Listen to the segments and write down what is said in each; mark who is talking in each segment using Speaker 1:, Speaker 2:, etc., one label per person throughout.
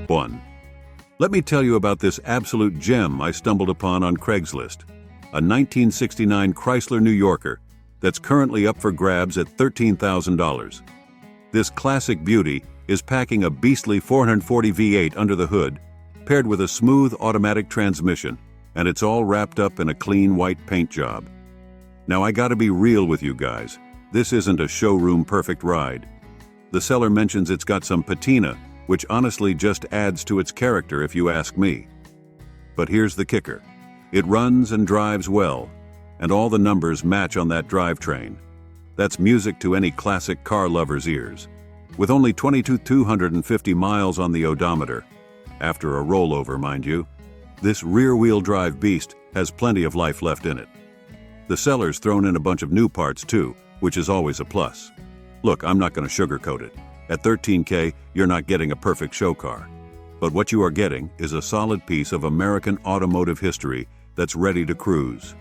Speaker 1: 1. Let me tell you about this absolute gem I stumbled upon on Craigslist, a 1969 Chrysler New Yorker that's currently up for grabs at $13,000. This classic beauty is packing a beastly 440 V8 under the hood, paired with a smooth automatic transmission, and it's all wrapped up in a clean white paint job. Now I gotta be real with you guys, this isn't a showroom perfect ride. The seller mentions it's got some patina, which honestly just adds to its character if you ask me. But here's the kicker. It runs and drives well, and all the numbers match on that drivetrain. That's music to any classic car lover's ears. With only 22,250 miles on the odometer, after a rollover mind you, this rear-wheel drive beast has plenty of life left in it. The seller's thrown in a bunch of new parts too, which is always a plus. Look, I'm not going to sugarcoat it. At $13K, you're not getting a perfect show car. But what you are getting is a solid piece of American automotive history that's ready to cruise.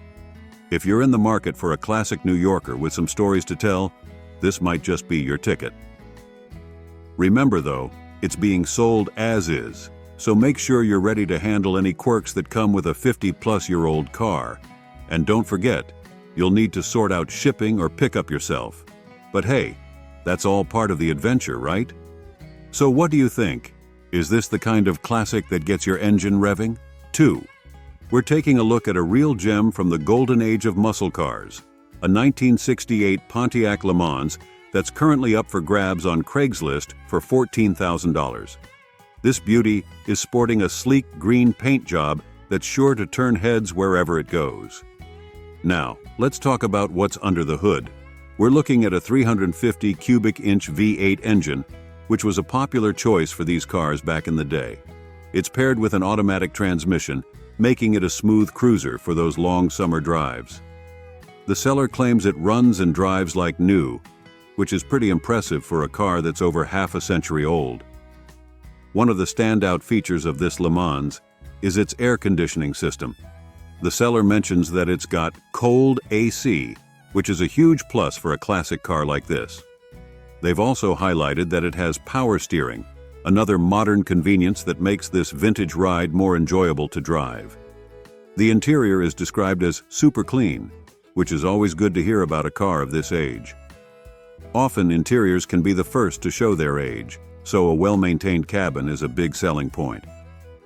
Speaker 1: If you're in the market for a classic New Yorker with some stories to tell, this might just be your ticket. Remember though, it's being sold as is, so make sure you're ready to handle any quirks that come with a 50-plus-year-old car. And don't forget, you'll need to sort out shipping or pick up yourself. But hey, that's all part of the adventure, right? So what do you think? Is this the kind of classic that gets your engine revving? 2. We're taking a look at a real gem from the golden age of muscle cars, a 1968 Pontiac Le Mans that's currently up for grabs on Craigslist for $14,000. This beauty is sporting a sleek green paint job that's sure to turn heads wherever it goes. Now, let's talk about what's under the hood. We're looking at a 350 cubic inch V8 engine, which was a popular choice for these cars back in the day. It's paired with an automatic transmission, making it a smooth cruiser for those long summer drives. The seller claims it runs and drives like new, which is pretty impressive for a car that's over half a century old. One of the standout features of this Le Mans is its air conditioning system. The seller mentions that it's got cold AC, which is a huge plus for a classic car like this. They've also highlighted that it has power steering, another modern convenience that makes this vintage ride more enjoyable to drive. The interior is described as super clean, which is always good to hear about a car of this age. Often interiors can be the first to show their age, so a well-maintained cabin is a big selling point.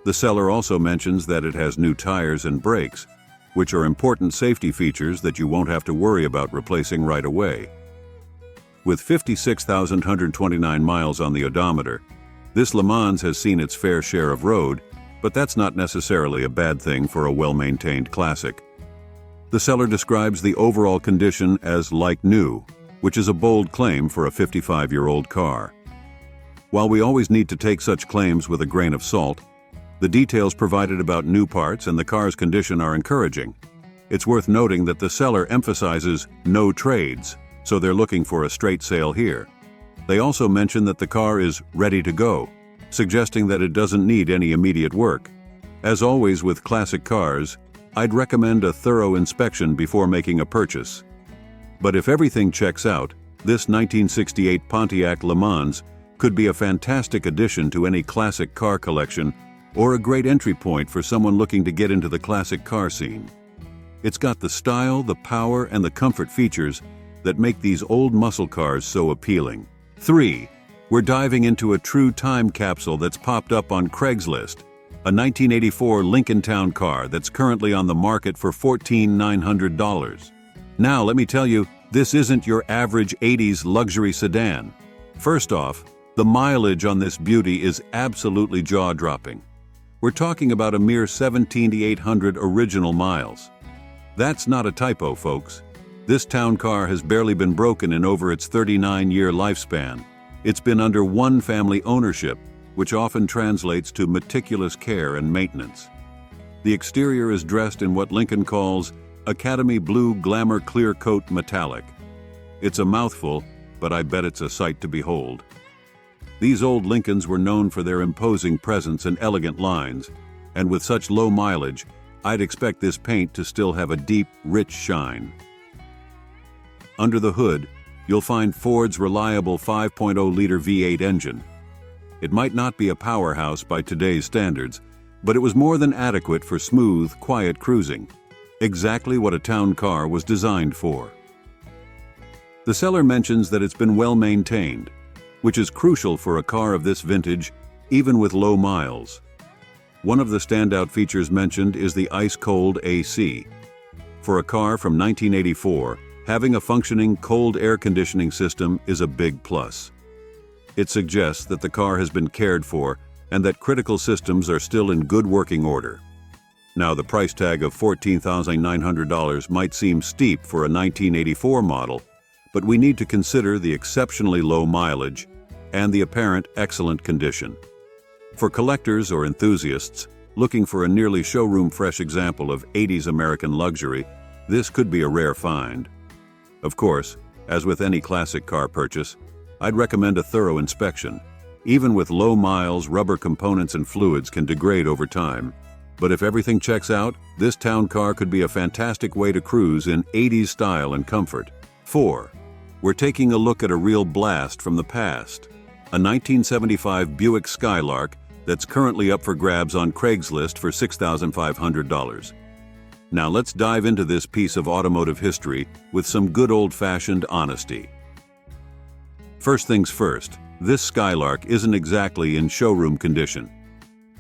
Speaker 1: The seller also mentions that it has new tires and brakes, which are important safety features that you won't have to worry about replacing right away. With 56,129 miles on the odometer, this Le Mans has seen its fair share of road, but that's not necessarily a bad thing for a well-maintained classic. The seller describes the overall condition as like new, which is a bold claim for a 55-year-old car. While we always need to take such claims with a grain of salt, the details provided about new parts and the car's condition are encouraging. It's worth noting that the seller emphasizes no trades, so they're looking for a straight sale here. They also mention that the car is ready to go, suggesting that it doesn't need any immediate work. As always with classic cars, I'd recommend a thorough inspection before making a purchase. But if everything checks out, this 1968 Pontiac Le Mans could be a fantastic addition to any classic car collection or a great entry point for someone looking to get into the classic car scene. It's got the style, the power, and the comfort features that make these old muscle cars so appealing. 3. We're diving into a true time capsule that's popped up on Craigslist, a 1984 Lincoln Town car that's currently on the market for $14,900. Now, let me tell you, this isn't your average 80s luxury sedan. First off, the mileage on this beauty is absolutely jaw-dropping. We're talking about a mere 17,800 original miles. That's not a typo, folks. This town car has barely been broken in over its 39-year lifespan. It's been under one family ownership, which often translates to meticulous care and maintenance. The exterior is dressed in what Lincoln calls Academy Blue Glamour Clear Coat Metallic. It's a mouthful, but I bet it's a sight to behold. These old Lincolns were known for their imposing presence and elegant lines, and with such low mileage, I'd expect this paint to still have a deep, rich shine. Under the hood, you'll find Ford's reliable 5.0-liter V8 engine. It might not be a powerhouse by today's standards, but it was more than adequate for smooth, quiet cruising. Exactly what a town car was designed for. The seller mentions that it's been well maintained, which is crucial for a car of this vintage, even with low miles. One of the standout features mentioned is the ice-cold AC. For a car from 1984, having a functioning cold air conditioning system is a big plus. It suggests that the car has been cared for and that critical systems are still in good working order. Now, the price tag of $14,900 might seem steep for a 1984 model, but we need to consider the exceptionally low mileage and the apparent excellent condition. For collectors or enthusiasts looking for a nearly showroom-fresh example of 80s American luxury, this could be a rare find. Of course, as with any classic car purchase, I'd recommend a thorough inspection. Even with low miles, rubber components and fluids can degrade over time. But if everything checks out, this town car could be a fantastic way to cruise in 80s style and comfort. 4. We're taking a look at a real blast from the past. A 1975 Buick Skylark that's currently up for grabs on Craigslist for $6,500. Now let's dive into this piece of automotive history with some good old-fashioned honesty. First things first, this Skylark isn't exactly in showroom condition.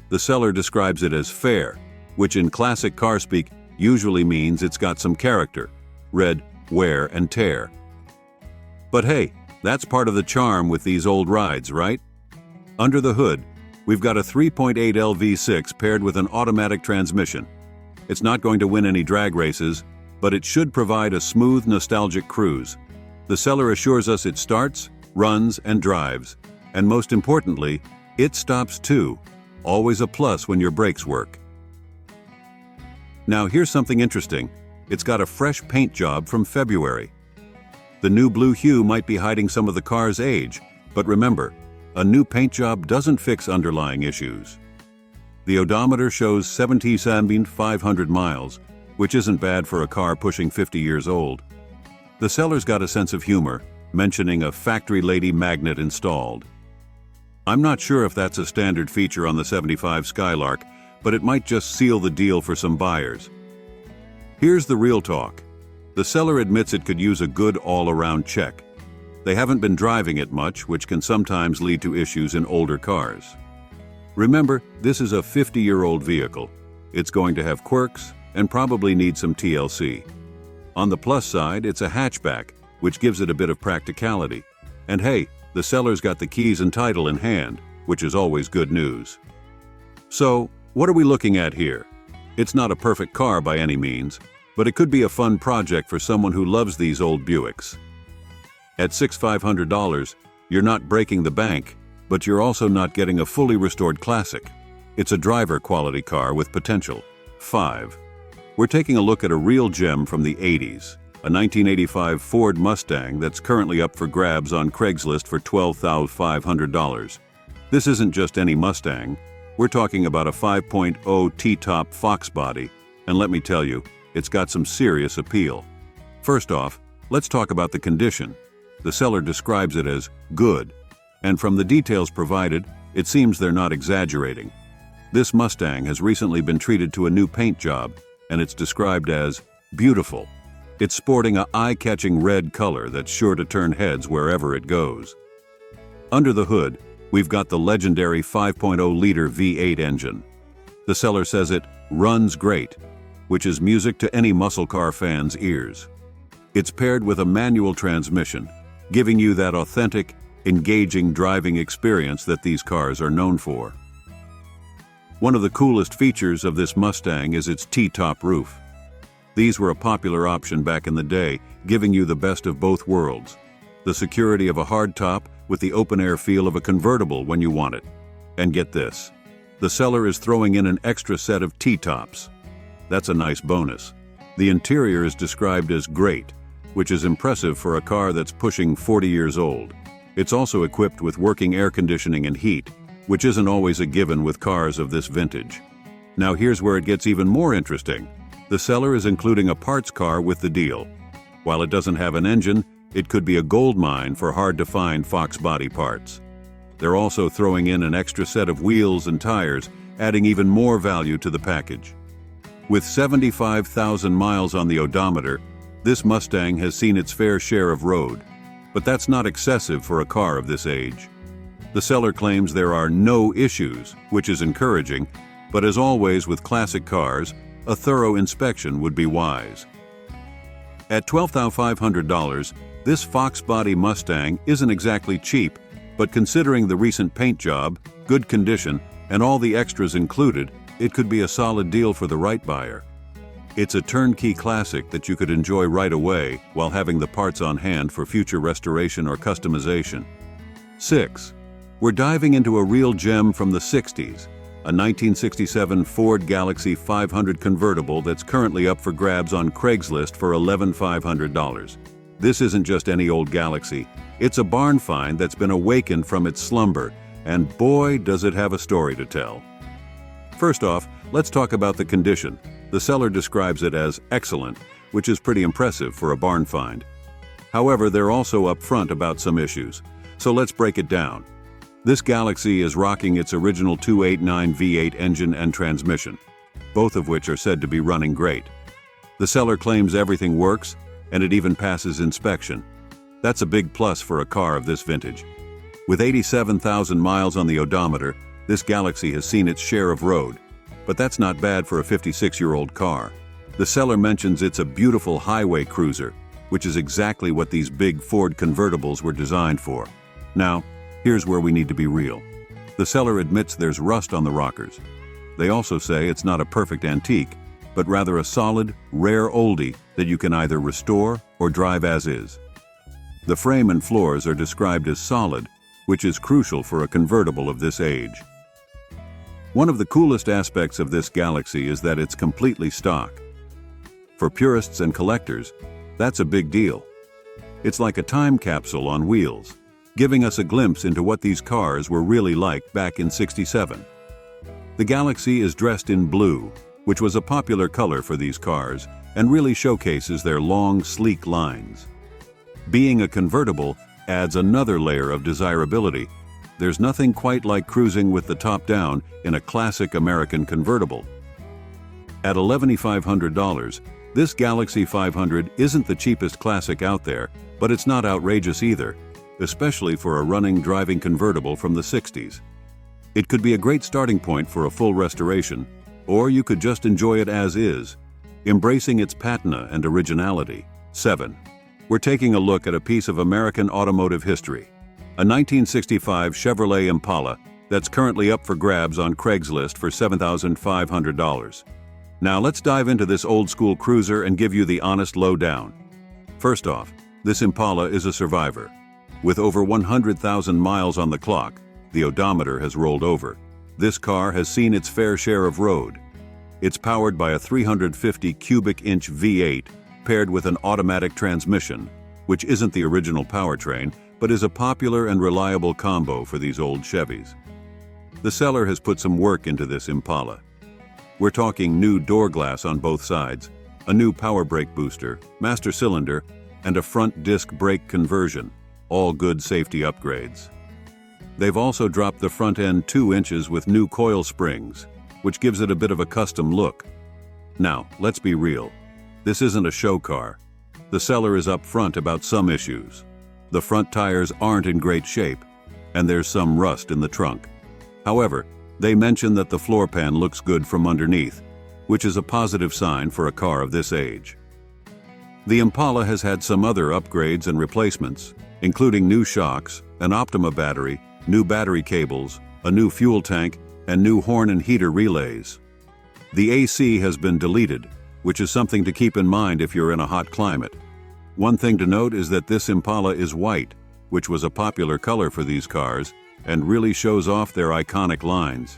Speaker 1: The seller describes it as fair, which in classic car speak usually means it's got some character, red, wear and tear. But hey, that's part of the charm with these old rides, right? Under the hood, we've got a 3.8L V6 paired with an automatic transmission. It's not going to win any drag races, but it should provide a smooth, nostalgic cruise. The seller assures us it starts, runs, and drives. And most importantly, it stops too. Always a plus when your brakes work. Now here's something interesting. It's got a fresh paint job from February. The new blue hue might be hiding some of the car's age, but remember, a new paint job doesn't fix underlying issues. The odometer shows 77,500 miles, which isn't bad for a car pushing 50 years old. The seller's got a sense of humor, mentioning a factory lady magnet installed. I'm not sure if that's a standard feature on the 75 Skylark, but it might just seal the deal for some buyers. Here's the real talk. The seller admits it could use a good all-around check. They haven't been driving it much, which can sometimes lead to issues in older cars. Remember, this is a 50-year-old vehicle. It's going to have quirks and probably need some TLC. On the plus side, it's a hatchback, which gives it a bit of practicality. And hey, the seller's got the keys and title in hand, which is always good news. So, what are we looking at here? It's not a perfect car by any means, but it could be a fun project for someone who loves these old Buicks. At $6,500, you're not breaking the bank, but you're also not getting a fully restored classic. It's a driver quality car with potential. 5. We're taking a look at a real gem from the 80s, a 1985 Ford Mustang that's currently up for grabs on Craigslist for $12,500. This isn't just any Mustang. We're talking about a 5.0 T-top Fox body, and let me tell you, it's got some serious appeal. First off, let's talk about the condition. The seller describes it as good, and from the details provided, it seems they're not exaggerating. This Mustang has recently been treated to a new paint job, and it's described as beautiful. It's sporting a eye-catching red color that's sure to turn heads wherever it goes. Under the hood, we've got the legendary 5.0-liter V8 engine. The seller says it runs great, which is music to any muscle car fan's ears. It's paired with a manual transmission, giving you that authentic, engaging driving experience that these cars are known for. One of the coolest features of this Mustang is its T-top roof. These were a popular option back in the day, giving you the best of both worlds. The security of a hardtop with the open-air feel of a convertible when you want it. And get this, the seller is throwing in an extra set of T-tops. That's a nice bonus. The interior is described as great, which is impressive for a car that's pushing 40 years old. It's also equipped with working air conditioning and heat, which isn't always a given with cars of this vintage. Now here's where it gets even more interesting. The seller is including a parts car with the deal. While it doesn't have an engine, it could be a gold mine for hard-to-find Fox body parts. They're also throwing in an extra set of wheels and tires, adding even more value to the package. With 75,000 miles on the odometer, this Mustang has seen its fair share of road. But that's not excessive for a car of this age. The seller claims there are no issues, which is encouraging, but as always with classic cars, a thorough inspection would be wise. At $12,500, this Fox body Mustang isn't exactly cheap, but considering the recent paint job, good condition, and all the extras included, it could be a solid deal for the right buyer. It's a turnkey classic that you could enjoy right away while having the parts on hand for future restoration or customization. 6. We're diving into a real gem from the 60s, a 1967 Ford Galaxy 500 convertible that's currently up for grabs on Craigslist for $11,500. This isn't just any old Galaxy. It's a barn find that's been awakened from its slumber, and boy, does it have a story to tell. First off, let's talk about the condition. The seller describes it as excellent, which is pretty impressive for a barn find. However, they're also upfront about some issues, so let's break it down. This Galaxy is rocking its original 289 V8 engine and transmission, both of which are said to be running great. The seller claims everything works, and it even passes inspection. That's a big plus for a car of this vintage. With 87,000 miles on the odometer, this Galaxy has seen its share of road, but that's not bad for a 56-year-old car. The seller mentions it's a beautiful highway cruiser, which is exactly what these big Ford convertibles were designed for. Now, here's where we need to be real. The seller admits there's rust on the rockers. They also say it's not a perfect antique, but rather a solid, rare oldie that you can either restore or drive as is. The frame and floors are described as solid, which is crucial for a convertible of this age. One of the coolest aspects of this Galaxy is that it's completely stock. For purists and collectors, that's a big deal. It's like a time capsule on wheels, giving us a glimpse into what these cars were really like back in '67. The Galaxy is dressed in blue, which was a popular color for these cars and really showcases their long, sleek lines. Being a convertible adds another layer of desirability. There's nothing quite like cruising with the top down in a classic American convertible. At $11,500, this Galaxy 500 isn't the cheapest classic out there, but it's not outrageous either, especially for a running driving convertible from the 60s. It could be a great starting point for a full restoration, or you could just enjoy it as is, embracing its patina and originality. 7. We're taking a look at a piece of American automotive history, a 1965 Chevrolet Impala that's currently up for grabs on Craigslist for $7,500. Now let's dive into this old-school cruiser and give you the honest lowdown. First off, this Impala is a survivor. With over 100,000 miles on the clock, the odometer has rolled over. This car has seen its fair share of road. It's powered by a 350 cubic inch V8 paired with an automatic transmission, which isn't the original powertrain, but is a popular and reliable combo for these old Chevys. The seller has put some work into this Impala. We're talking new door glass on both sides, a new power brake booster, master cylinder, and a front disc brake conversion, all good safety upgrades. They've also dropped the front end 2 inches with new coil springs, which gives it a bit of a custom look. Now, let's be real. This isn't a show car. The seller is upfront about some issues. The front tires aren't in great shape, and there's some rust in the trunk. However, they mention that the floor pan looks good from underneath, which is a positive sign for a car of this age. The Impala has had some other upgrades and replacements, including new shocks, an Optima battery, new battery cables, a new fuel tank, and new horn and heater relays. The AC has been deleted, which is something to keep in mind if you're in a hot climate. One thing to note is that this Impala is white, which was a popular color for these cars, and really shows off their iconic lines.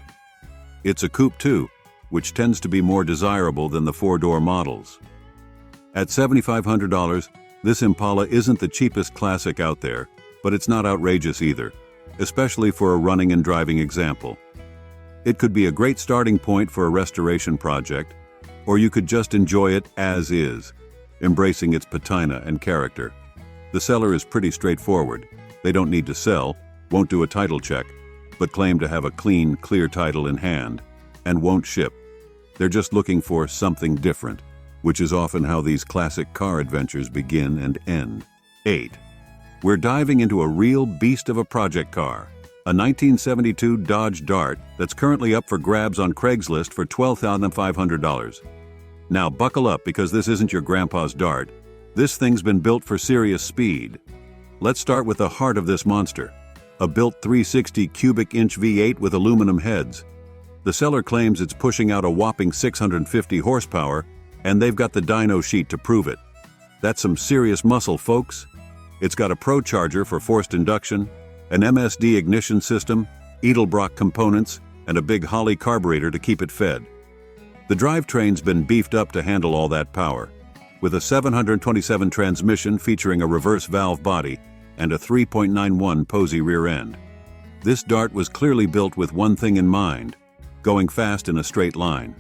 Speaker 1: It's a coupe too, which tends to be more desirable than the 4-door models. At $7,500, this Impala isn't the cheapest classic out there, but it's not outrageous either, especially for a running and driving example. It could be a great starting point for a restoration project, or you could just enjoy it as is, embracing its patina and character. The seller is pretty straightforward. They don't need to sell, won't do a title check, but claim to have a clean, clear title in hand, and won't ship. They're just looking for something different, which is often how these classic car adventures begin and end. 8. We're diving into a real beast of a project car, a 1972 Dodge Dart that's currently up for grabs on Craigslist for $12,500. Now buckle up, because this isn't your grandpa's Dart. This thing's been built for serious speed. Let's start with the heart of this monster, a built 360 cubic inch V8 with aluminum heads. The seller claims it's pushing out a whopping 650 horsepower, and they've got the dyno sheet to prove it. That's some serious muscle, folks. It's got a Pro charger for forced induction, an MSD ignition system, Edelbrock components, and a big Holley carburetor to keep it fed. The drivetrain's been beefed up to handle all that power, with a 727 transmission featuring a reverse valve body and a 3.91 Posey rear end. This Dart was clearly built with one thing in mind: going fast in a straight line.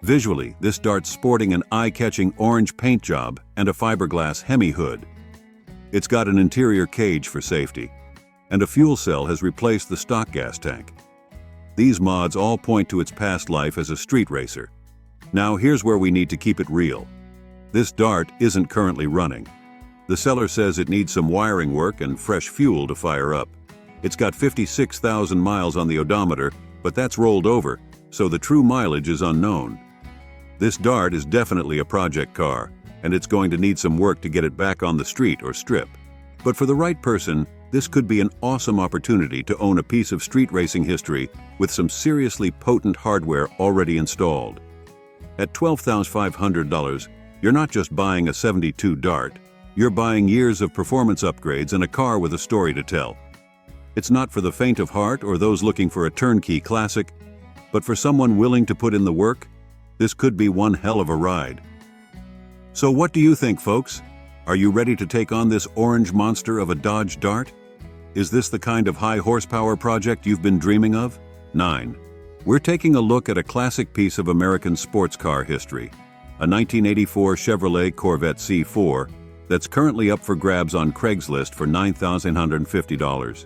Speaker 1: Visually, this Dart's sporting an eye-catching orange paint job and a fiberglass Hemi hood. It's got an interior cage for safety, and a fuel cell has replaced the stock gas tank. These mods all point to its past life as a street racer. Now here's where we need to keep it real. This Dart isn't currently running. The seller says it needs some wiring work and fresh fuel to fire up. It's got 56,000 miles on the odometer, but that's rolled over, so the true mileage is unknown. This Dart is definitely a project car, and it's going to need some work to get it back on the street or strip. But for the right person, this could be an awesome opportunity to own a piece of street racing history with some seriously potent hardware already installed. At $12,500, you're not just buying a 72 Dart, you're buying years of performance upgrades and a car with a story to tell. It's not for the faint of heart or those looking for a turnkey classic, but for someone willing to put in the work, this could be one hell of a ride. So what do you think, folks? Are you ready to take on this orange monster of a Dodge Dart? Is this the kind of high horsepower project you've been dreaming of? 9. We're taking a look at a classic piece of American sports car history, a 1984 Chevrolet Corvette C4 that's currently up for grabs on Craigslist for $9,150.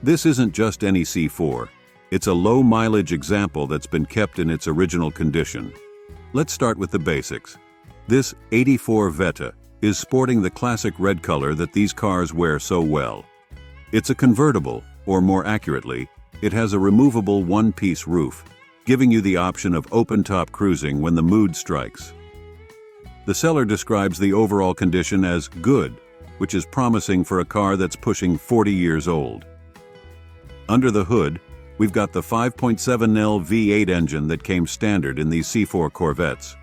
Speaker 1: This isn't just any C4. It's a low-mileage example that's been kept in its original condition. Let's start with the basics. This 84 Vetta is sporting the classic red color that these cars wear so well. It's a convertible, or more accurately, it has a removable one-piece roof, giving you the option of open-top cruising when the mood strikes. The seller describes the overall condition as good, which is promising for a car that's pushing 40 years old. Under the hood, we've got the 5.7L V8 engine that came standard in these C4 Corvettes.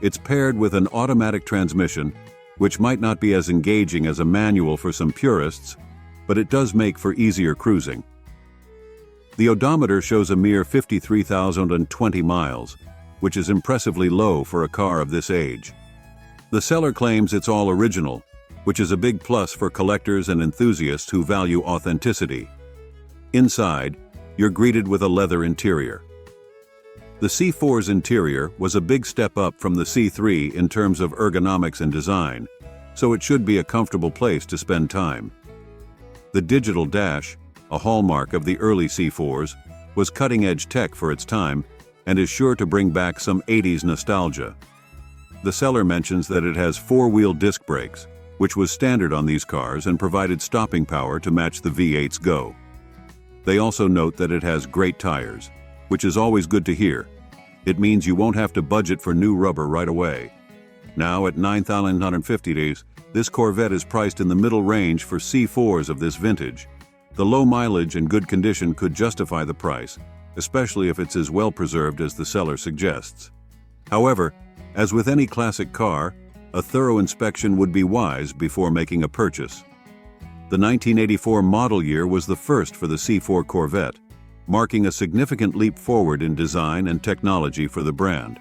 Speaker 1: It's paired with an automatic transmission, which might not be as engaging as a manual for some purists, but it does make for easier cruising. The odometer shows a mere 53,020 miles, which is impressively low for a car of this age. The seller claims it's all original, which is a big plus for collectors and enthusiasts who value authenticity. Inside, you're greeted with a leather interior. The C4's interior was a big step up from the C3 in terms of ergonomics and design, so it should be a comfortable place to spend time. The digital dash, a hallmark of the early C4s, was cutting-edge tech for its time and is sure to bring back some 80s nostalgia. The seller mentions that it has four-wheel disc brakes, which was standard on these cars and provided stopping power to match the V8's go. They also note that it has great tires, which is always good to hear. It means you won't have to budget for new rubber right away. Now at $9,950, this Corvette is priced in the middle range for C4s of this vintage. The low mileage and good condition could justify the price, especially if it's as well preserved as the seller suggests. However, as with any classic car, a thorough inspection would be wise before making a purchase. The 1984 model year was the first for the C4 Corvette, marking a significant leap forward in design and technology for the brand.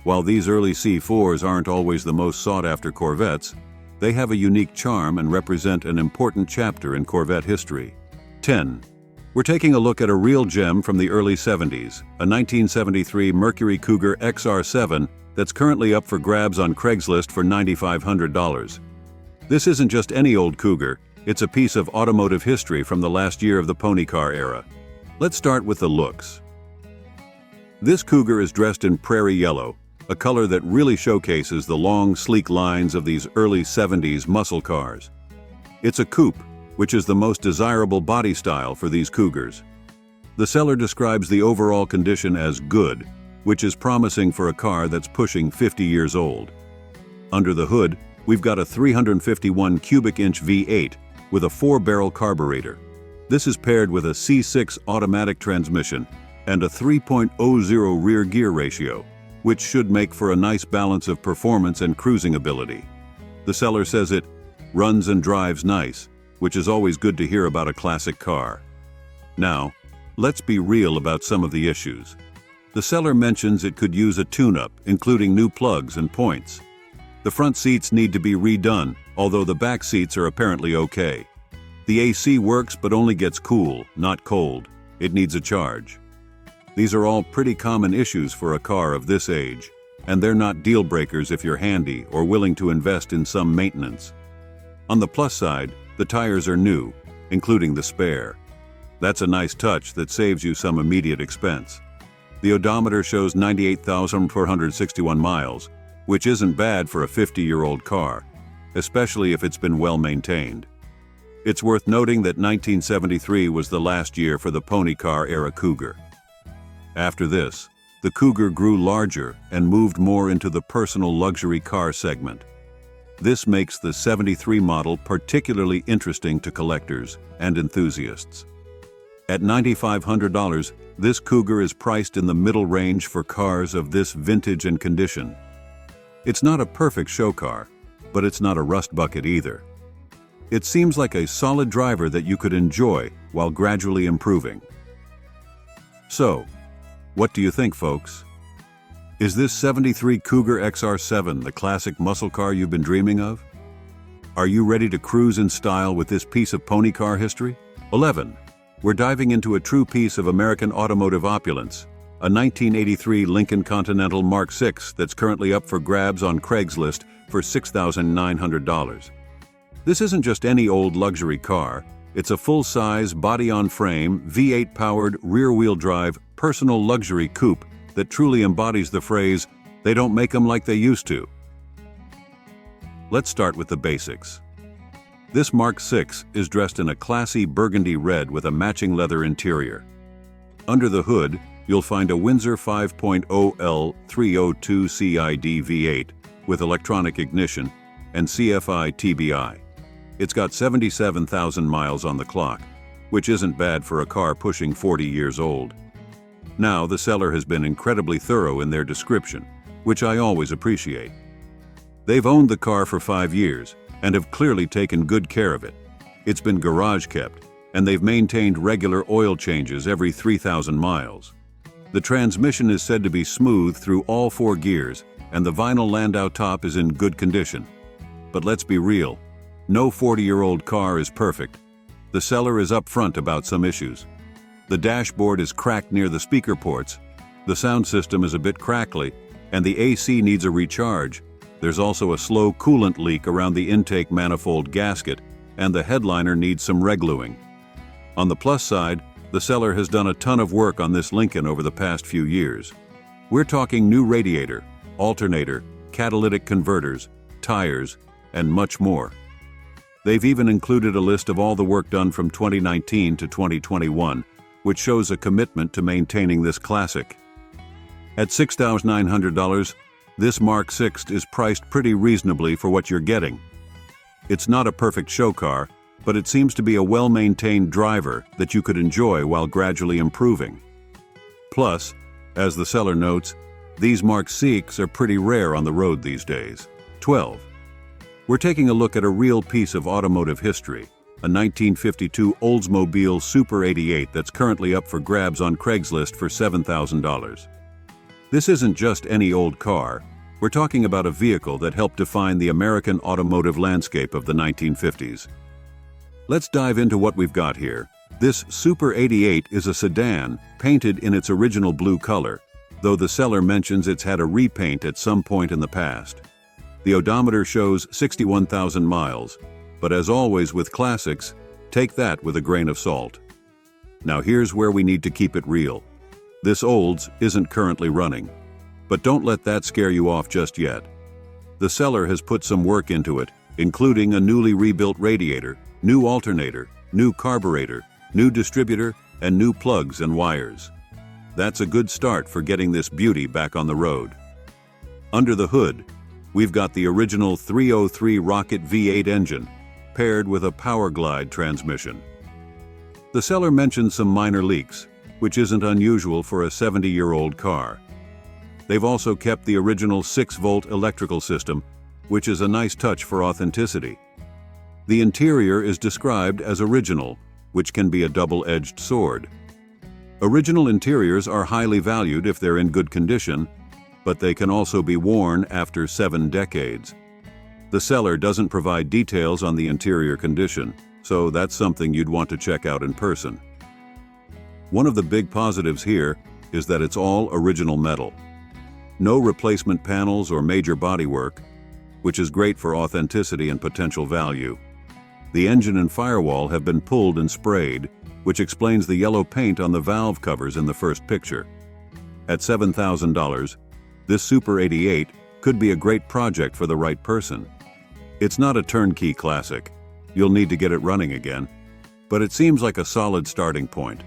Speaker 1: While these early C4s aren't always the most sought-after Corvettes, they have a unique charm and represent an important chapter in Corvette history. 10. We're taking a look at a real gem from the early 70s, a 1973 Mercury Cougar XR7 that's currently up for grabs on Craigslist for $9,500. This isn't just any old Cougar, It's a piece of automotive history from the last year of the pony car era. Let's start with the looks. This Cougar is dressed in prairie yellow, a color that really showcases the long, sleek lines of these early 70s muscle cars. It's a coupe, which is the most desirable body style for these Cougars. The seller describes the overall condition as good, which is promising for a car that's pushing 50 years old. Under the hood, we've got a 351 cubic inch V8 with a 4-barrel carburetor. This is paired with a C6 automatic transmission and a 3.00 rear gear ratio, which should make for a nice balance of performance and cruising ability. The seller says it runs and drives nice, which is always good to hear about a classic car. Now, let's be real about some of the issues. The seller mentions it could use a tune-up, including new plugs and points. The front seats need to be redone, although the back seats are apparently okay. The AC works but only gets cool, not cold. It needs a charge. These are all pretty common issues for a car of this age, and they're not deal breakers if you're handy or willing to invest in some maintenance. On the plus side, the tires are new, including the spare. That's a nice touch that saves you some immediate expense. The odometer shows 98,461 miles, which isn't bad for a 50-year-old car, especially if it's been well maintained. It's worth noting that 1973 was the last year for the pony car era Cougar. After this, the Cougar grew larger and moved more into the personal luxury car segment. This makes the 73 model particularly interesting to collectors and enthusiasts. At $9,500, this Cougar is priced in the middle range for cars of this vintage and condition. It's not a perfect show car, but it's not a rust bucket either. It seems like a solid driver that you could enjoy while gradually improving. So, what do you think, folks? Is this 73 Cougar XR7 the classic muscle car you've been dreaming of? Are you ready to cruise in style with this piece of pony car history? 11. We're diving into a true piece of American automotive opulence, a 1983 Lincoln Continental Mark VI that's currently up for grabs on Craigslist for $6,900. This isn't just any old luxury car. It's a full-size, body-on-frame, V8-powered, rear-wheel drive, personal luxury coupe that truly embodies the phrase, "They don't make them like they used to." Let's start with the basics. This Mark VI is dressed in a classy burgundy red with a matching leather interior. Under the hood, you'll find a Windsor 5.0L 302 CID V8 with electronic ignition and CFI TBI. It's got 77,000 miles on the clock, which isn't bad for a car pushing 40 years old. Now, the seller has been incredibly thorough in their description, which I always appreciate. They've owned the car for 5 years and have clearly taken good care of it. It's been garage kept, and they've maintained regular oil changes every 3,000 miles. The transmission is said to be smooth through all 4 gears, and the vinyl Landau top is in good condition. But let's be real, no 40-year-old car is perfect. The seller is upfront about some issues. The dashboard is cracked near the speaker ports, the sound system is a bit crackly, and the AC needs a recharge. There's also a slow coolant leak around the intake manifold gasket, and the headliner needs some regluing. On the plus side, the seller has done a ton of work on this Lincoln over the past few years. We're talking new radiator, alternator, catalytic converters, tires, and much more. They've even included a list of all the work done from 2019 to 2021, which shows a commitment to maintaining this classic. At $6,900, this Mark VI is priced pretty reasonably for what you're getting. It's not a perfect show car, but it seems to be a well-maintained driver that you could enjoy while gradually improving. Plus, as the seller notes, these Mark VIs are pretty rare on the road these days. 12. We're taking a look at a real piece of automotive history, a 1952 Oldsmobile Super 88 that's currently up for grabs on Craigslist for $7,000. This isn't just any old car. We're talking about a vehicle that helped define the American automotive landscape of the 1950s. Let's dive into what we've got here. This Super 88 is a sedan, painted in its original blue color, though the seller mentions it's had a repaint at some point in the past. The odometer shows 61,000 miles, But as always with classics, take that with a grain of salt. Now here's where we need to keep it real. This Olds isn't currently running, but don't let that scare you off just yet. The seller has put some work into it, including a newly rebuilt radiator, new alternator, new carburetor, new distributor, and new plugs and wires. That's a good start for getting this beauty back on the road. Under the hood, we've got the original 303 Rocket V8 engine, paired with a Power Glide transmission. The seller mentioned some minor leaks, which isn't unusual for a 70-year-old car. They've also kept the original 6-volt electrical system, which is a nice touch for authenticity. The interior is described as original, which can be a double-edged sword. Original interiors are highly valued if they're in good condition, but they can also be worn after 7 decades. The seller doesn't provide details on the interior condition, so that's something you'd want to check out in person. One of the big positives here is that it's all original metal. No replacement panels or major bodywork, which is great for authenticity and potential value. The engine and firewall have been pulled and sprayed, which explains the yellow paint on the valve covers in the first picture. At $7,000, this Super 88 could be a great project for the right person. It's not a turnkey classic. You'll need to get it running again, but it seems like a solid starting point.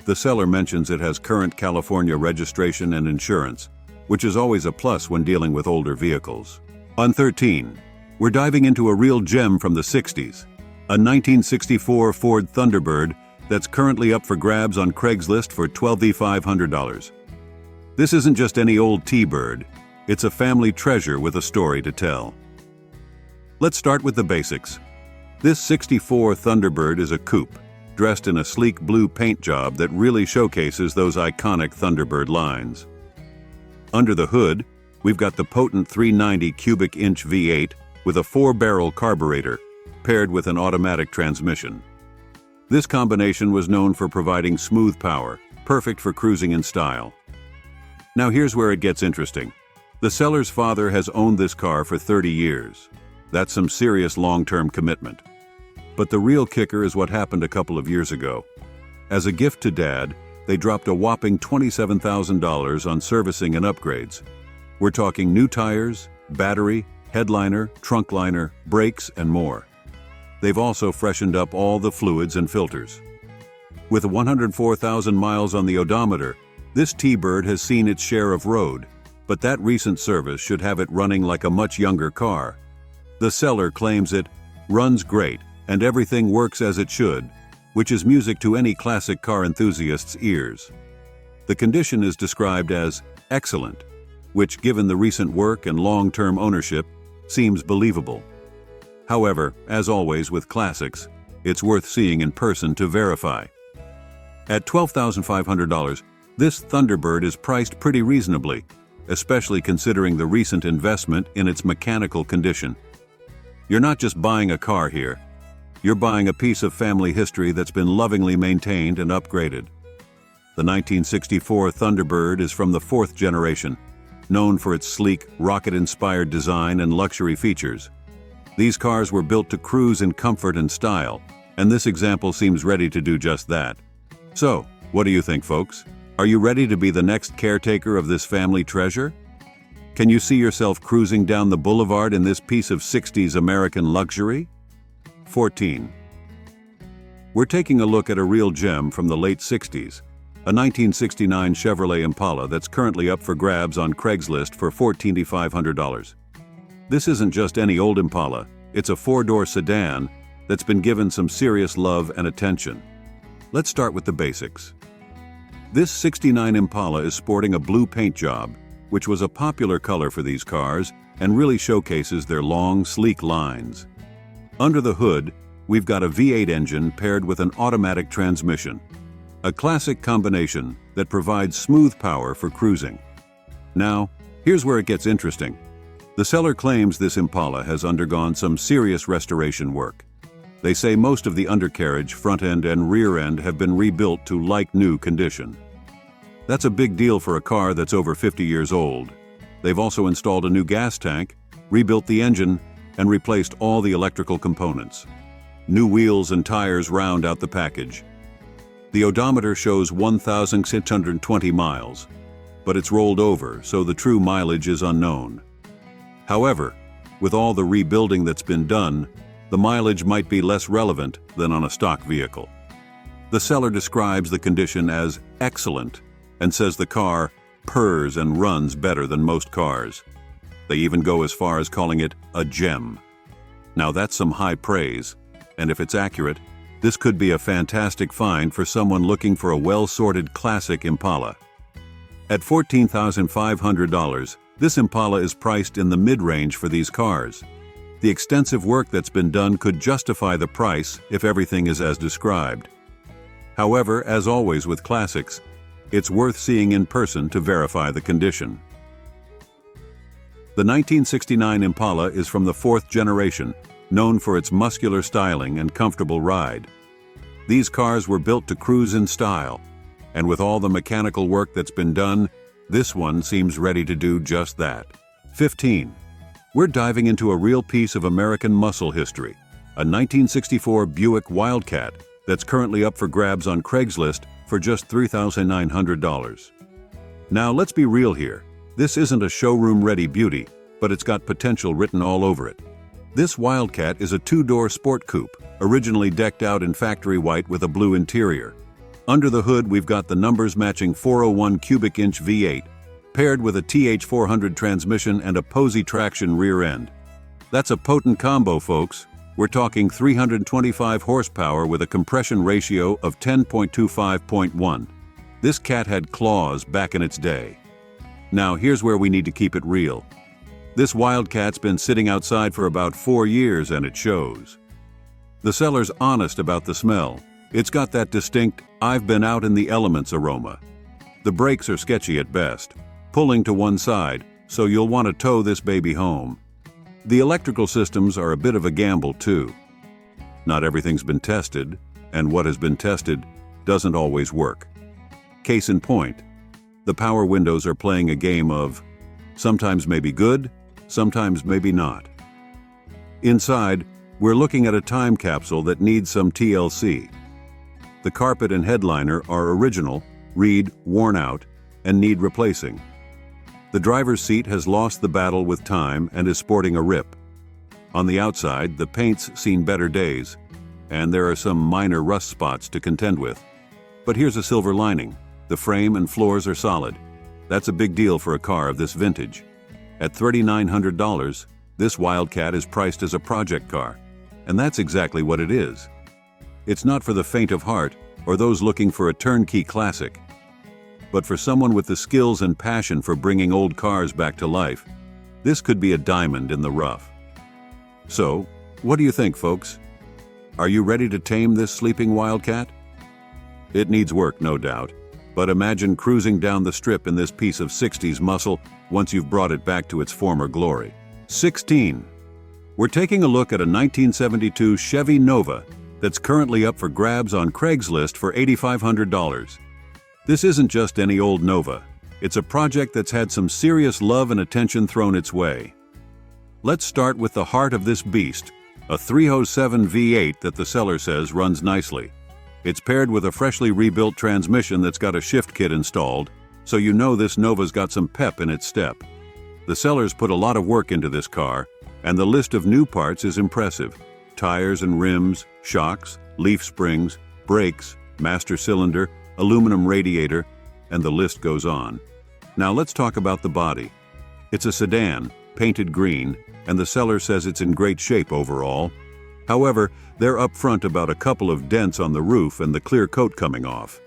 Speaker 1: The seller mentions it has current California registration and insurance, which is always a plus when dealing with older vehicles. On 13, we're diving into a real gem from the 60s, a 1964 Ford Thunderbird that's currently up for grabs on Craigslist for $12,500. This isn't just any old T-Bird, it's a family treasure with a story to tell. Let's start with the basics. This 64 Thunderbird is a coupe, dressed in a sleek blue paint job that really showcases those iconic Thunderbird lines. Under the hood, we've got the potent 390 cubic inch V8 with a 4-barrel carburetor, paired with an automatic transmission. This combination was known for providing smooth power, perfect for cruising in style. Now here's where it gets interesting. The seller's father has owned this car for 30 years. That's some serious long-term commitment. But the real kicker is what happened a couple of years ago. As a gift to Dad, they dropped a whopping $27,000 on servicing and upgrades. We're talking new tires, battery, headliner, trunk liner, brakes, and more. They've also freshened up all the fluids and filters. With 104,000 miles on the odometer, this T-Bird has seen its share of road, but that recent service should have it running like a much younger car. The seller claims it runs great and everything works as it should, which is music to any classic car enthusiast's ears. The condition is described as excellent, which, given the recent work and long-term ownership, seems believable. However, as always with classics, it's worth seeing in person to verify. At $12,500, this Thunderbird is priced pretty reasonably, especially considering the recent investment in its mechanical condition. You're not just buying a car here, you're buying a piece of family history that's been lovingly maintained and upgraded. The 1964 Thunderbird is from the 4th generation, known for its sleek, rocket-inspired design and luxury features. These cars were built to cruise in comfort and style, and this example seems ready to do just that. So, what do you think, folks? Are you ready to be the next caretaker of this family treasure? Can you see yourself cruising down the boulevard in this piece of 60s American luxury? 14. We're taking a look at a real gem from the late 60s, a 1969 Chevrolet Impala that's currently up for grabs on Craigslist for $14,500. This isn't just any old Impala, it's a 4-door sedan that's been given some serious love and attention. Let's start with the basics. This 69 Impala is sporting a blue paint job, which was a popular color for these cars and really showcases their long, sleek lines. Under the hood, we've got a V8 engine paired with an automatic transmission, a classic combination that provides smooth power for cruising. Now, here's where it gets interesting. The seller claims this Impala has undergone some serious restoration work. They say most of the undercarriage, front end, and rear end have been rebuilt to like-new condition. That's a big deal for a car that's over 50 years old. They've also installed a new gas tank, rebuilt the engine, and replaced all the electrical components. New wheels and tires round out the package. The odometer shows 1,620 miles, but it's rolled over, so the true mileage is unknown. However, with all the rebuilding that's been done, the mileage might be less relevant than on a stock vehicle. The seller describes the condition as excellent and says the car purrs and runs better than most cars. They even go as far as calling it a gem. Now that's some high praise, and if it's accurate, this could be a fantastic find for someone looking for a well-sorted classic Impala. At $14,500, this Impala is priced in the mid-range for these cars. The extensive work that's been done could justify the price if everything is as described. However, as always with classics, it's worth seeing in person to verify the condition. The 1969 Impala is from the fourth generation, known for its muscular styling and comfortable ride. These cars were built to cruise in style, and with all the mechanical work that's been done, this one seems ready to do just that. 15. We're diving into a real piece of American muscle history, a 1964 Buick Wildcat that's currently up for grabs on Craigslist for just $3,900. Now let's be real here. This isn't a showroom-ready beauty, but it's got potential written all over it. This Wildcat is a two-door sport coupe, originally decked out in factory white with a blue interior. Under the hood, we've got the numbers-matching 401 cubic inch V8, paired with a TH400 transmission and a Posey traction rear end. That's a potent combo, folks. We're talking 325 horsepower with a compression ratio of 10.25.1. This cat had claws back in its day. Now here's where we need to keep it real. This Wildcat's been sitting outside for about 4 years and it shows. The seller's honest about the smell. It's got that distinct, "I've been out in the elements" aroma. The brakes are sketchy at best, pulling to one side, so you'll want to tow this baby home. The electrical systems are a bit of a gamble too. Not everything's been tested, and what has been tested doesn't always work. Case in point, the power windows are playing a game of sometimes maybe good, sometimes maybe not. Inside, we're looking at a time capsule that needs some TLC. The carpet and headliner are original, read worn out, and need replacing. The driver's seat has lost the battle with time and is sporting a rip. On the outside, the paint's seen better days, and there are some minor rust spots to contend with. But here's a silver lining. The frame and floors are solid. That's a big deal for a car of this vintage. At $3,900, this Wildcat is priced as a project car, and that's exactly what it is. It's not for the faint of heart or those looking for a turnkey classic, but for someone with the skills and passion for bringing old cars back to life, this could be a diamond in the rough. So, what do you think, folks? Are you ready to tame this sleeping Wildcat? It needs work, no doubt, but imagine cruising down the strip in this piece of 60s muscle once you've brought it back to its former glory. 16. We're taking a look at a 1972 Chevy Nova that's currently up for grabs on Craigslist for $8,500. This isn't just any old Nova. It's a project that's had some serious love and attention thrown its way. Let's start with the heart of this beast, a 307 V8 that the seller says runs nicely. It's paired with a freshly rebuilt transmission that's got a shift kit installed, so you know this Nova's got some pep in its step. The seller's put a lot of work into this car, and the list of new parts is impressive. Tires and rims, shocks, leaf springs, brakes, master cylinder, aluminum radiator, and the list goes on. Now let's talk about the body. It's a sedan, painted green, and the seller says it's in great shape overall. However, they're upfront about a couple of dents on the roof and the clear coat coming off.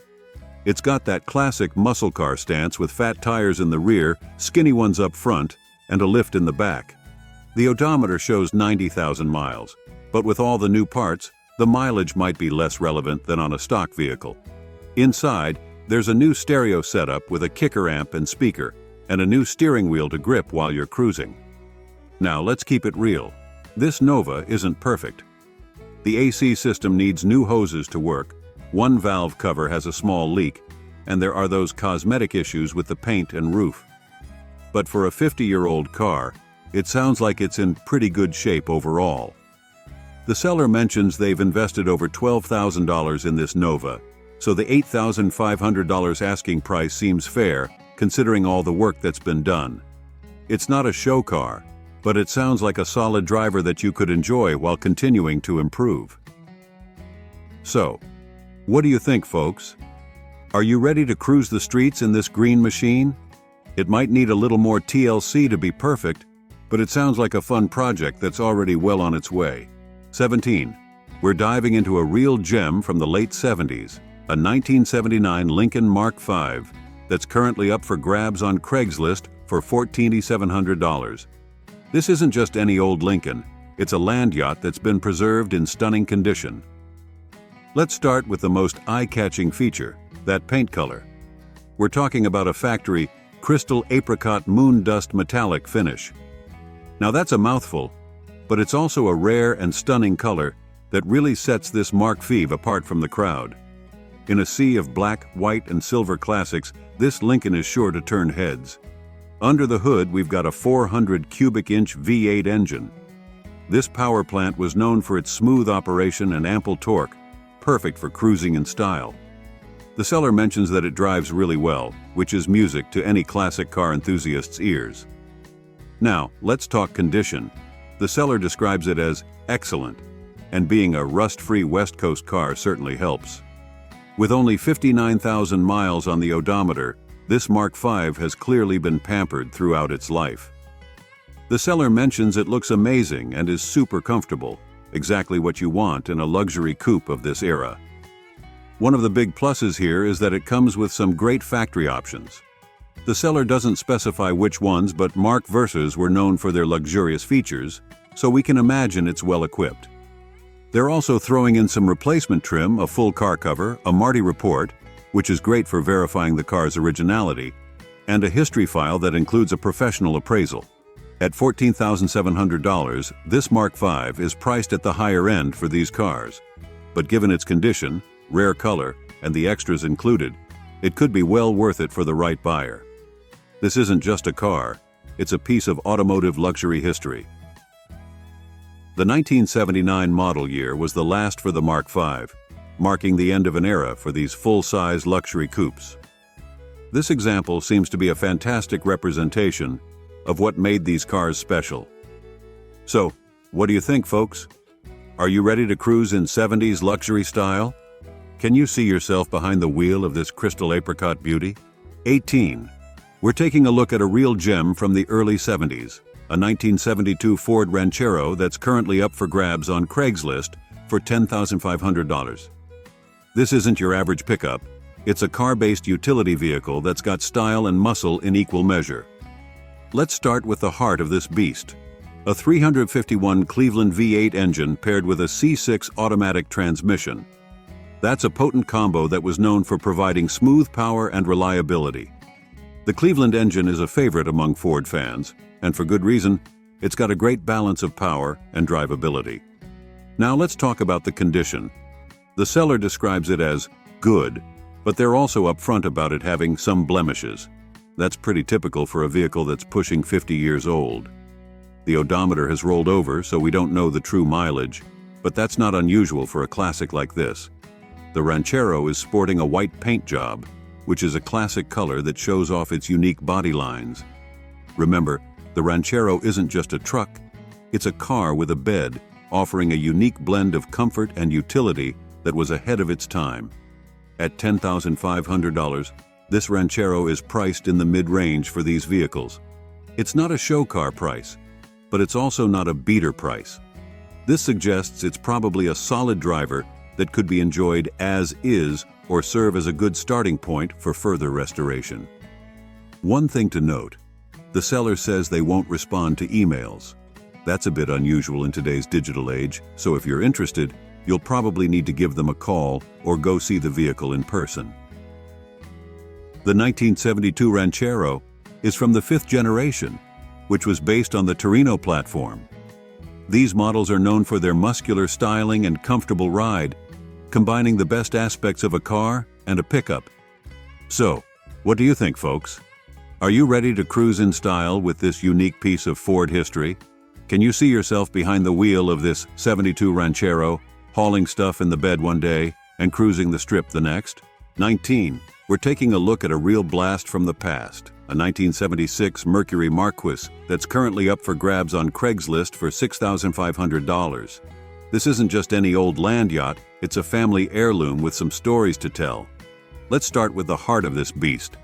Speaker 1: It's got that classic muscle car stance with fat tires in the rear, skinny ones up front, and a lift in the back. The odometer shows 90,000 miles, but with all the new parts, the mileage might be less relevant than on a stock vehicle. Inside, there's a new stereo setup with a kicker amp and speaker, and a new steering wheel to grip while you're cruising. Now let's keep it real. This Nova isn't perfect. The AC system needs new hoses to work, one valve cover has a small leak, and there are those cosmetic issues with the paint and roof. But for a 50-year-old car, it sounds like it's in pretty good shape overall. The seller mentions they've invested over $12,000 in this Nova, so the $8,500 asking price seems fair, considering all the work that's been done. It's not a show car, but it sounds like a solid driver that you could enjoy while continuing to improve. So, what do you think, folks? Are you ready to cruise the streets in this green machine? It might need a little more TLC to be perfect, but it sounds like a fun project that's already well on its way. 17. We're diving into a real gem from the late 70s, a 1979 Lincoln Mark V that's currently up for grabs on Craigslist for $14,700. This isn't just any old Lincoln, it's a land yacht that's been preserved in stunning condition. Let's start with the most eye-catching feature, that paint color. We're talking about a factory crystal apricot moon dust metallic finish. Now that's a mouthful, but it's also a rare and stunning color that really sets this Mark V apart from the crowd. In a sea of black, white, and silver classics, this Lincoln is sure to turn heads. Under the hood, we've got a 400 cubic inch V8 engine. This power plant was known for its smooth operation and ample torque, perfect for cruising in style. The seller mentions that it drives really well, which is music to any classic car enthusiast's ears. Now, let's talk condition. The seller describes it as excellent, and being a rust-free West Coast car certainly helps. With only 59,000 miles on the odometer, this Mark V has clearly been pampered throughout its life. The seller mentions it looks amazing and is super comfortable, exactly what you want in a luxury coupe of this era. One of the big pluses here is that it comes with some great factory options. The seller doesn't specify which ones, but Mark Vs were known for their luxurious features, so we can imagine it's well equipped. They're also throwing in some replacement trim, a full car cover, a Marty report, which is great for verifying the car's originality, and a history file that includes a professional appraisal. At $14,700, this Mark V is priced at the higher end for these cars, but given its condition, rare color, and the extras included, it could be well worth it for the right buyer. This isn't just a car, it's a piece of automotive luxury history. The 1979 model year was the last for the Mark V, marking the end of an era for these full-size luxury coupes. This example seems to be a fantastic representation of what made these cars special. So, what do you think, folks? Are you ready to cruise in 70s luxury style? Can you see yourself behind the wheel of this crystal apricot beauty? 18. We're taking a look at a real gem from the early 70s, a 1972 Ford Ranchero that's currently up for grabs on Craigslist for $10,500. This isn't your average pickup. It's a car-based utility vehicle that's got style and muscle in equal measure. Let's start with the heart of this beast. A 351 Cleveland V8 engine paired with a C6 automatic transmission. That's a potent combo that was known for providing smooth power and reliability. The Cleveland engine is a favorite among Ford fans, and for good reason. It's got a great balance of power and drivability. Now let's talk about the condition. The seller describes it as good, but they're also upfront about it having some blemishes. That's pretty typical for a vehicle that's pushing 50 years old. The odometer has rolled over, so we don't know the true mileage, but that's not unusual for a classic like this. The Ranchero is sporting a white paint job, which is a classic color that shows off its unique body lines. Remember, the Ranchero isn't just a truck, it's a car with a bed, offering a unique blend of comfort and utility that was ahead of its time. At $10,500, this Ranchero is priced in the mid-range for these vehicles. It's not a show car price, but it's also not a beater price. This suggests it's probably a solid driver that could be enjoyed as is or serve as a good starting point for further restoration. One thing to note, the seller says they won't respond to emails. That's a bit unusual in today's digital age, so if you're interested, you'll probably need to give them a call or go see the vehicle in person. The 1972 Ranchero is from the 5th generation, which was based on the Torino platform. These models are known for their muscular styling and comfortable ride, combining the best aspects of a car and a pickup. So, what do you think, folks? Are you ready to cruise in style with this unique piece of Ford history? Can you see yourself behind the wheel of this '72 Ranchero, hauling stuff in the bed one day and cruising the strip the next? 19. We're taking a look at a real blast from the past, a 1976 Mercury Marquis that's currently up for grabs on Craigslist for $6,500. This isn't just any old land yacht, it's a family heirloom with some stories to tell. Let's start with the heart of this beast,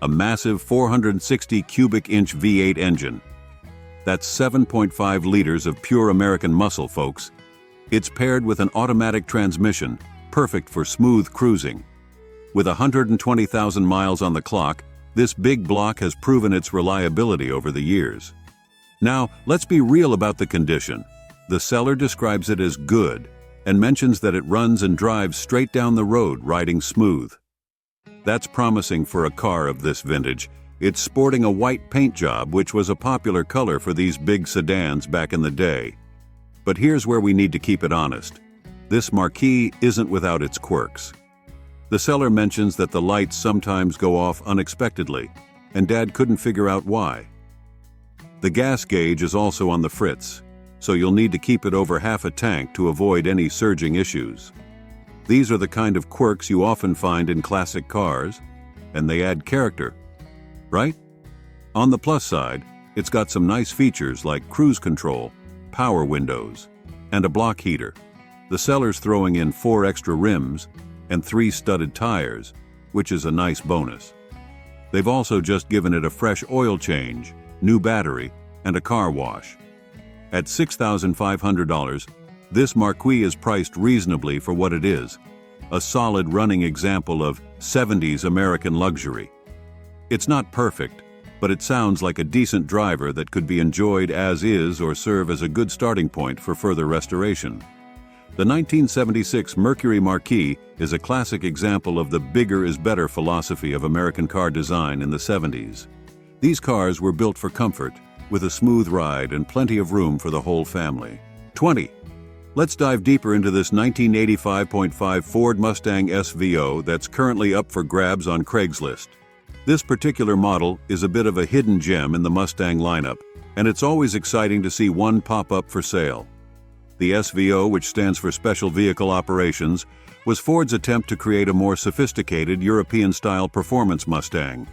Speaker 1: a massive 460 cubic inch V8 engine. That's 7.5 liters of pure American muscle, folks. It's paired with an automatic transmission, perfect for smooth cruising. With 120,000 miles on the clock, this big block has proven its reliability over the years. Now, let's be real about the condition. The seller describes it as good and mentions that it runs and drives straight down the road, riding smooth. That's promising for a car of this vintage. It's sporting a white paint job, which was a popular color for these big sedans back in the day. But here's where we need to keep it honest. This Marquis isn't without its quirks. The seller mentions that the lights sometimes go off unexpectedly, and Dad couldn't figure out why. The gas gauge is also on the fritz, so you'll need to keep it over half a tank to avoid any surging issues. These are the kind of quirks you often find in classic cars, and they add character, right? On the plus side, it's got some nice features like cruise control, power windows, and a block heater. The seller's throwing in 4 extra rims and 3 studded tires, which is a nice bonus. They've also just given it a fresh oil change, new battery, and a car wash. At $6,500, this Marquis is priced reasonably for what it is, a solid running example of '70s American luxury. It's not perfect, but it sounds like a decent driver that could be enjoyed as is or serve as a good starting point for further restoration. The 1976 Mercury Marquis is a classic example of the bigger is better philosophy of American car design in the '70s. These cars were built for comfort, with a smooth ride and plenty of room for the whole family. 20. Let's dive deeper into this 1985.5 Ford Mustang SVO that's currently up for grabs on Craigslist. This particular model is a bit of a hidden gem in the Mustang lineup, and it's always exciting to see one pop up for sale. The SVO, which stands for Special Vehicle Operations, was Ford's attempt to create a more sophisticated European-style performance Mustang.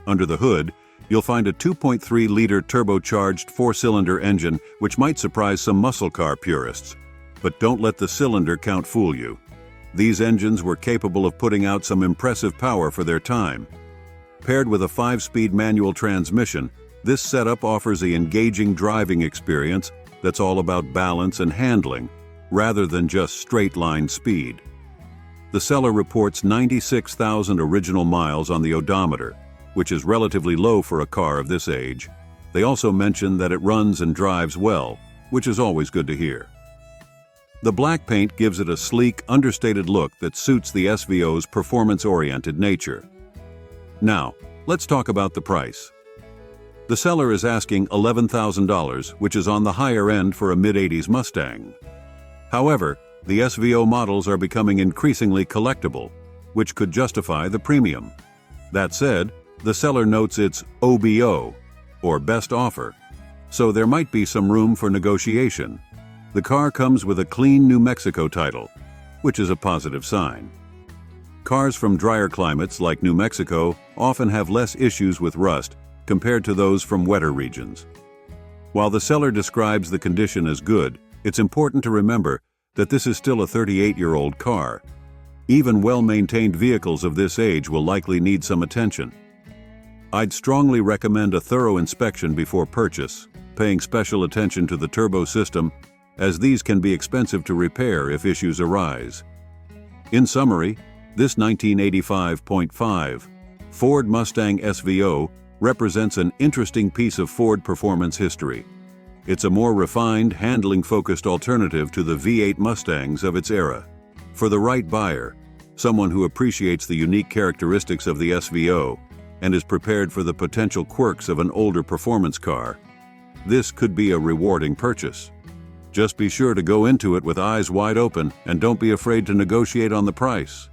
Speaker 1: Under the hood, you'll find a 2.3-liter turbocharged 4-cylinder engine which might surprise some muscle car purists. But don't let the cylinder count fool you. These engines were capable of putting out some impressive power for their time. Paired with a 5-speed manual transmission, this setup offers the engaging driving experience that's all about balance and handling, rather than just straight-line speed. The seller reports 96,000 original miles on the odometer, which is relatively low for a car of this age. They also mention that it runs and drives well, which is always good to hear. The black paint gives it a sleek, understated look that suits the SVO's performance-oriented nature. Now, let's talk about the price. The seller is asking $11,000, which is on the higher end for a mid-'80s Mustang. However, the SVO models are becoming increasingly collectible, which could justify the premium. That said, the seller notes it's OBO, or best offer, so there might be some room for negotiation. The car comes with a clean New Mexico title, which is a positive sign. Cars from drier climates like New Mexico often have less issues with rust compared to those from wetter regions. While the seller describes the condition as good, it's important to remember that this is still a 38-year-old car. Even well-maintained vehicles of this age will likely need some attention. I'd strongly recommend a thorough inspection before purchase, paying special attention to the turbo system, as these can be expensive to repair if issues arise. In summary, this 1985.5 Ford Mustang SVO represents an interesting piece of Ford performance history. It's a more refined, handling-focused alternative to the V8 Mustangs of its era. For the right buyer, someone who appreciates the unique characteristics of the SVO and is prepared for the potential quirks of an older performance car, this could be a rewarding purchase. Just be sure to go into it with eyes wide open and don't be afraid to negotiate on the price.